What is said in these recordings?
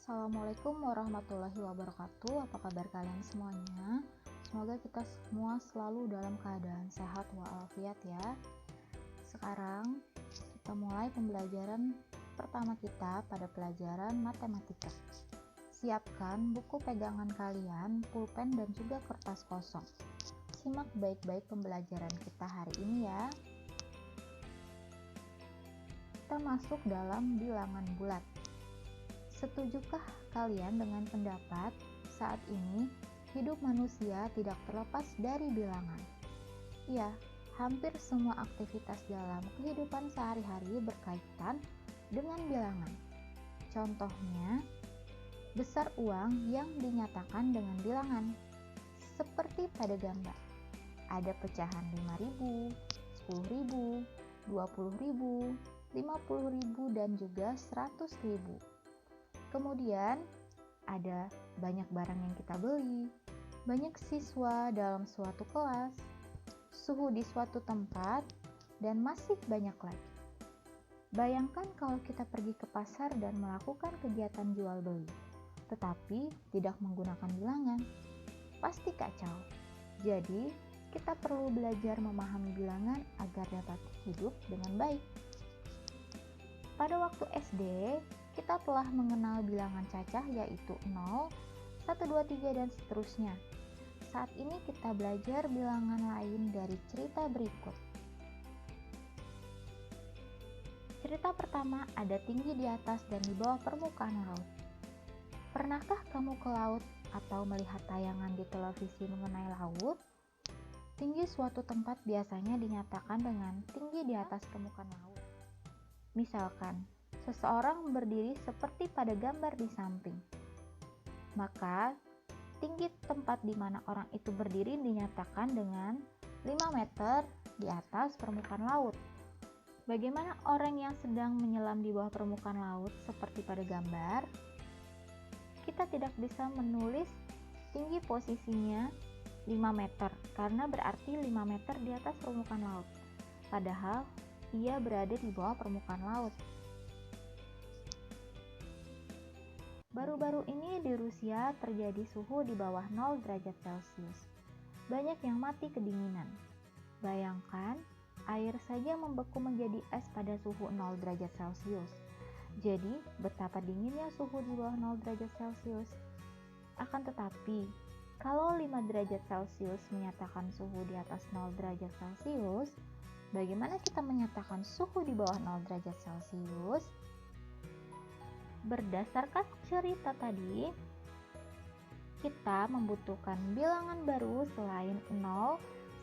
Assalamualaikum warahmatullahi wabarakatuh. Apa kabar kalian semuanya? Semoga kita semua selalu dalam keadaan sehat walafiat ya. Sekarang kita mulai pembelajaran pertama kita pada pelajaran matematika. Siapkan buku pegangan kalian, pulpen dan juga kertas kosong. Simak baik-baik pembelajaran kita hari ini ya. Kita masuk dalam bilangan bulat. Setujukah kalian dengan pendapat saat ini hidup manusia tidak terlepas dari bilangan? Ya, hampir semua aktivitas dalam kehidupan sehari-hari berkaitan dengan bilangan. Contohnya, besar uang yang dinyatakan dengan bilangan. Seperti pada gambar, ada pecahan 5.000, 10.000, 20.000, 50.000 dan juga 100.000. Kemudian ada banyak barang yang kita beli, banyak siswa dalam suatu kelas, suhu di suatu tempat, dan masih banyak lagi. Bayangkan kalau kita pergi ke pasar dan melakukan kegiatan jual beli, tetapi tidak menggunakan bilangan. Pasti kacau. Jadi, kita perlu belajar memahami bilangan agar dapat hidup dengan baik. Pada waktu SD, kita telah mengenal bilangan cacah yaitu 0, 1, 2, 3, dan seterusnya. Saat ini kita belajar bilangan lain dari cerita berikut. Cerita pertama ada tinggi di atas dan di bawah permukaan laut. Pernahkah kamu ke laut atau melihat tayangan di televisi mengenai laut? Tinggi suatu tempat biasanya dinyatakan dengan tinggi di atas permukaan laut. Misalkan, seseorang berdiri seperti pada gambar di samping. Maka, tinggi tempat di mana orang itu berdiri dinyatakan dengan 5 meter di atas permukaan laut. Bagaimana orang yang sedang menyelam di bawah permukaan laut seperti pada gambar? Kita tidak bisa menulis tinggi posisinya 5 meter karena berarti 5 meter di atas permukaan laut. Padahal, ia berada di bawah permukaan laut. Baru-baru ini di Rusia terjadi suhu di bawah 0 derajat Celcius. Banyak yang mati kedinginan. Bayangkan, air saja membeku menjadi es pada suhu 0 derajat Celcius. Jadi, betapa dinginnya suhu di bawah 0 derajat Celcius. Akan tetapi, kalau 5 derajat Celcius menyatakan suhu di atas 0 derajat Celcius, bagaimana kita menyatakan suhu di bawah 0 derajat Celcius? Berdasarkan cerita tadi, kita membutuhkan bilangan baru selain 0,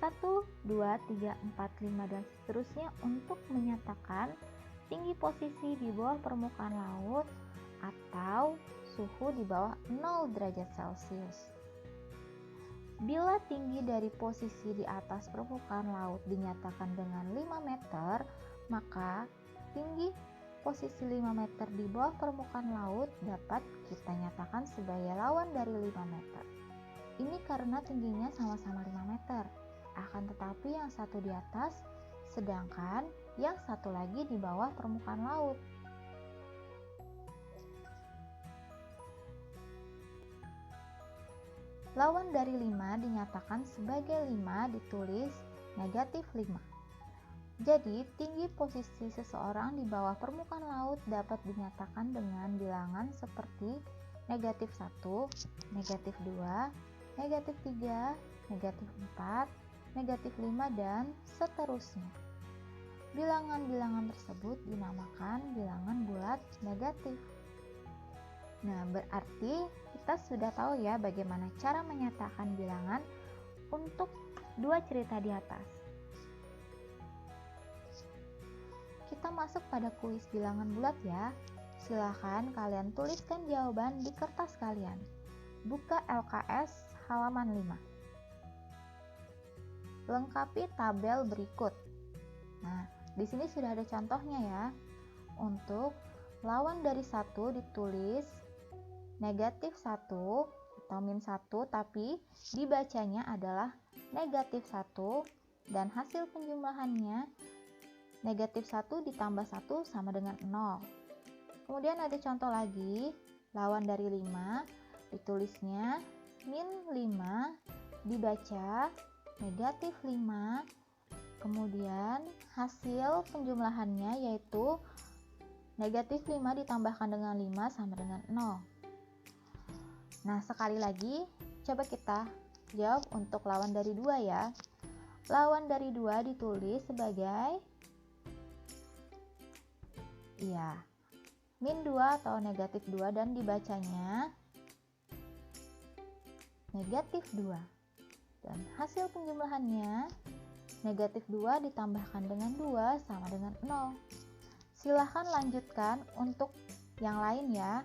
1, 2, 3, 4, 5, dan seterusnya untuk menyatakan tinggi posisi di bawah permukaan laut atau suhu di bawah 0 derajat Celcius. Bila tinggi dari posisi di atas permukaan laut dinyatakan dengan 5 meter, maka tinggi posisi 5 meter di bawah permukaan laut dapat kita nyatakan sebagai lawan dari 5 meter. Ini karena tingginya sama-sama 5 meter, akan tetapi yang satu di atas, sedangkan yang satu lagi di bawah permukaan laut. Lawan dari 5 dinyatakan sebagai 5 ditulis negatif 5. Jadi, tinggi posisi seseorang di bawah permukaan laut dapat dinyatakan dengan bilangan seperti negatif 1, negatif 2, negatif 3, negatif 4, negatif 5, dan seterusnya. Bilangan-bilangan tersebut dinamakan bilangan bulat negatif. Nah, berarti kita sudah tahu ya bagaimana cara menyatakan bilangan untuk dua cerita di atas. Kita masuk pada kuis bilangan bulat ya. Silahkan kalian tuliskan jawaban di kertas kalian. Buka LKS halaman 5. Lengkapi tabel berikut. Nah, di sini sudah ada contohnya ya. Untuk lawan dari 1 ditulis negatif 1 atau min 1, tapi dibacanya adalah negatif 1 dan hasil penjumlahannya negatif 1 ditambah 1 sama dengan 0. Kemudian ada contoh lagi, lawan dari 5, ditulisnya min 5, dibaca negatif 5, kemudian hasil penjumlahannya yaitu negatif 5 ditambahkan dengan 5 sama dengan 0. Nah, sekali lagi coba kita jawab untuk lawan dari 2 ya. Lawan dari 2 ditulis sebagai min 2 atau negatif 2 dan dibacanya negatif 2. Dan hasil penjumlahannya negatif 2 ditambahkan dengan 2 sama dengan 0. Silahkan lanjutkan untuk yang lain ya.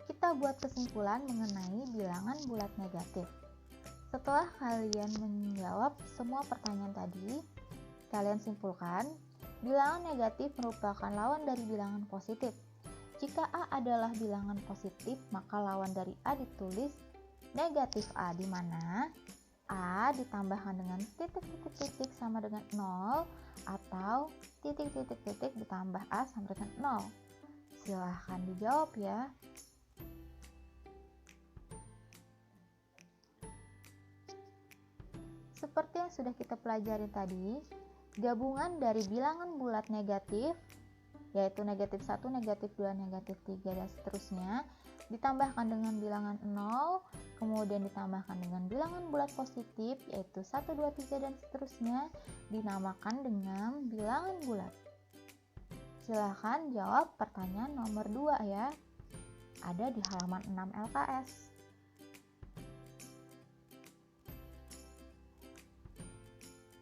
Kita buat kesimpulan mengenai bilangan bulat negatif. Setelah kalian menjawab semua pertanyaan tadi, kalian simpulkan bilangan negatif merupakan lawan dari bilangan positif. Jika A adalah bilangan positif, maka lawan dari A ditulis negatif A, di mana A ditambahkan dengan titik-titik-titik sama dengan 0 atau titik-titik-titik ditambah A sama dengan 0. Silahkan dijawab ya. Seperti yang sudah kita pelajari tadi, gabungan dari bilangan bulat negatif, yaitu negatif 1, negatif 2, negatif 3, dan seterusnya, ditambahkan dengan bilangan 0, kemudian ditambahkan dengan bilangan bulat positif, yaitu 1, 2, 3, dan seterusnya, dinamakan dengan bilangan bulat. Silahkan jawab pertanyaan nomor 2 ya. Ada di halaman 6 LKS.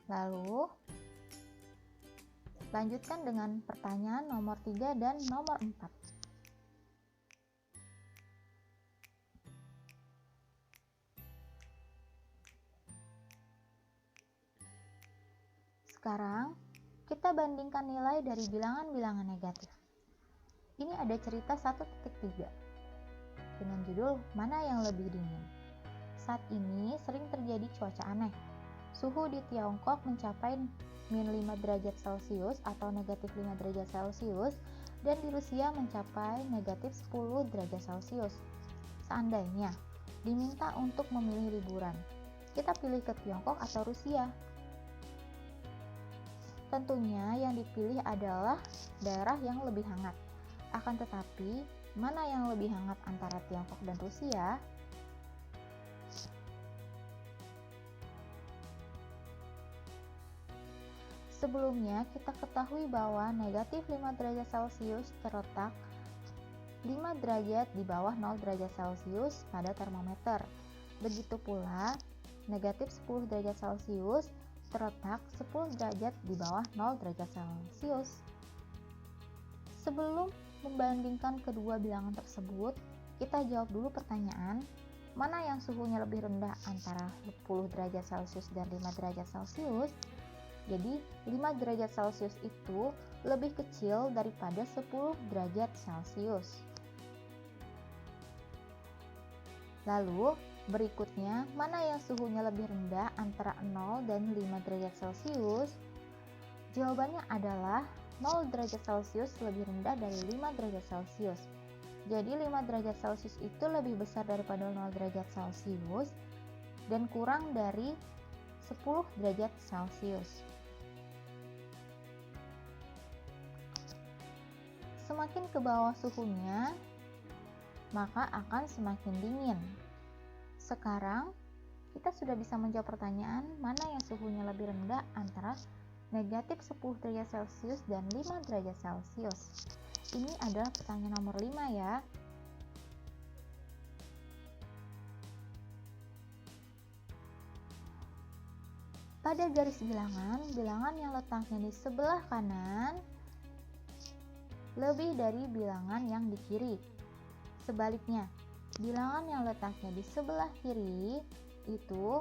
Lalu, lanjutkan dengan pertanyaan nomor 3 dan nomor 4. Sekarang, kita bandingkan nilai dari bilangan-bilangan negatif. Ini ada cerita 1.3 dengan judul "Mana yang lebih dingin?". Saat ini sering terjadi cuaca aneh. Suhu di Tiongkok mencapai min 5 derajat Celcius atau negatif 5 derajat Celcius, dan di Rusia mencapai negatif 10 derajat Celcius. Seandainya diminta untuk memilih liburan, kita pilih ke Tiongkok atau Rusia? Tentunya yang dipilih adalah daerah yang lebih hangat. Akan tetapi, mana yang lebih hangat antara Tiongkok dan Rusia? Sebelumnya, kita ketahui bahwa negatif 5 derajat Celcius terletak 5 derajat di bawah 0 derajat Celcius pada termometer. Begitu pula, negatif 10 derajat Celcius terletak 10 derajat di bawah 0 derajat Celcius. Sebelum membandingkan kedua bilangan tersebut, kita jawab dulu pertanyaan, mana yang suhunya lebih rendah antara 10 derajat Celcius dan 5 derajat Celcius? Jadi 5 derajat Celcius itu lebih kecil daripada 10 derajat Celcius. Lalu berikutnya, mana yang suhunya lebih rendah antara 0 dan 5 derajat Celcius? Jawabannya adalah 0 derajat Celcius lebih rendah dari 5 derajat Celcius. Jadi 5 derajat Celcius itu lebih besar daripada 0 derajat Celcius dan kurang dari 10 derajat Celcius. Semakin ke bawah suhunya, maka akan semakin dingin. Sekarang, kita sudah bisa menjawab pertanyaan mana yang suhunya lebih rendah antara negatif 10 derajat Celcius dan 5 derajat Celcius. Ini adalah pertanyaan nomor 5 ya. Pada garis bilangan, bilangan yang letaknya di sebelah kanan lebih dari bilangan yang di kiri. Sebaliknya, bilangan yang letaknya di sebelah kiri itu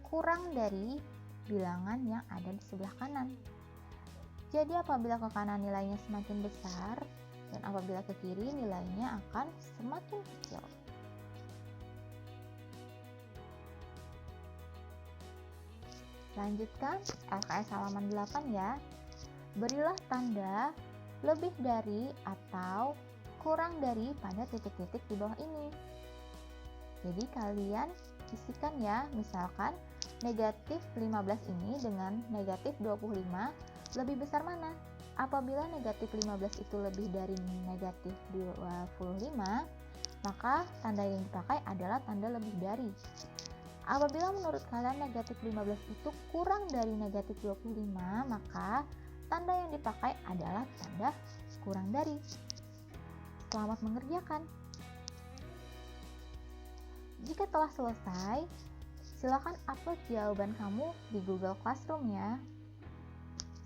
kurang dari bilangan yang ada di sebelah kanan. Jadi apabila ke kanan nilainya semakin besar dan apabila ke kiri nilainya akan semakin kecil. Lanjutkan LKS halaman 8 ya. Berilah tanda lebih dari atau kurang dari pada titik-titik di bawah ini. Jadi kalian isikan ya, misalkan negatif 15 ini dengan negatif 25 lebih besar mana? Apabila negatif 15 itu lebih dari negatif 25, maka tanda yang dipakai adalah tanda lebih dari. Apabila menurut kalian negatif 15 itu kurang dari negatif 25, maka tanda yang dipakai adalah tanda kurang dari. Selamat mengerjakan. Jika telah selesai, silakan upload jawaban kamu di Google Classroom ya.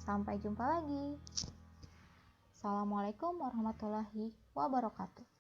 Sampai jumpa lagi. Assalamualaikum warahmatullahi wabarakatuh.